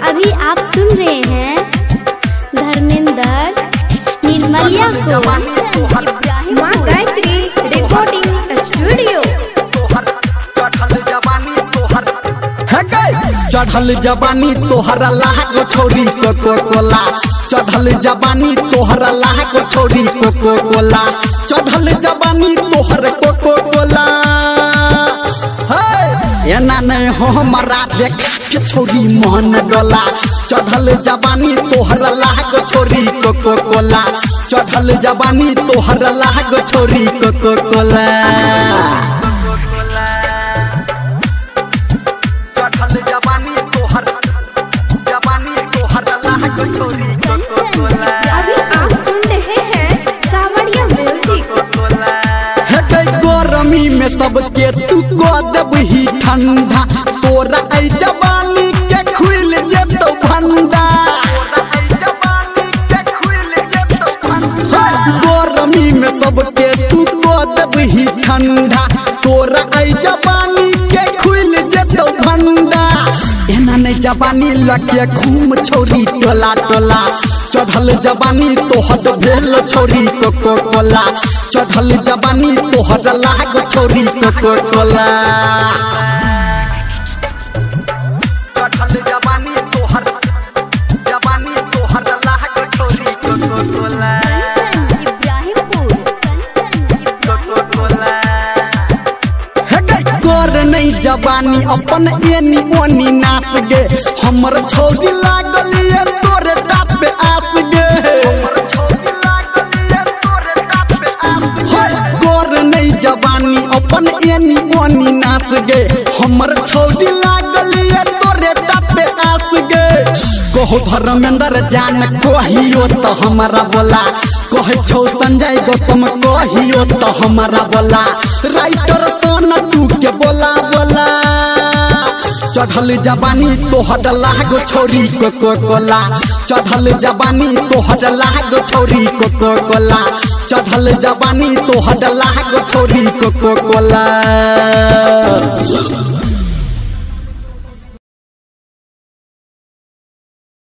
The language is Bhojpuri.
अभी आप सुन रहे हैं धर्मेंद्र निर्मलिया को मां गायत्री रिकॉर्डिंग स्टूडियो। चढ़ल जवानी तोहरा लाग छोरी कोको कोला, चढ़ल जवानी तोहरा लाग छोरी कोको कोला, चढ़ल जवानी तोहर कोको कोला। एना नहीं हो हमारा देखा के छोरी मोहन डोला, चढ़ल जवानी तोहरा लाग छोरी कोको कोला, चढ़ल जवानी तोहरा लाग छोरी कोको कोला। अभी आप सुन रहे हैं सावरिया म्यूजिक। गरमी में सबके तू को देबही ठंडा, तोरा ऐ जवानी के खुल जेतो भंडा। गरमी में सबके तू को देबही ठंडा, तोरा ऐ जवानी के खुल जेतो भंडा। एना नहीं जवानी लगे घूम छोरी टोला टोला, चढ़ल जवानी तोहर भेल छोरी कोको कोला, चढ़ल जवानी तोहर लाग छोरी कोको कोला। चढ़ल जवानी तोहर लाग छोरी कोको कोला। कर नहीं जवानी अपन एनी ओनी नाच गे, हमर छोरी लागल ये तोरे टापे आस गे। कर नहीं जवानी अपन एनी ओनी नाच गे, हमर छोरी लागल ये तोरे टापे आस गे। कहो धर्मेंद्र जान कहियो तो हमारा बोला, कहे छो संजय गौतम कहियो तो हमारा बोला, राइटर सोना तू के बोला बोला। चढ़ल जवानी तोहर लाग छोरी कोको कोला, चढ़ल जवानी तोहर लाग छोरी कोको कोला, चढ़ल जवानी तोहर लाग छोरी कोको कोला।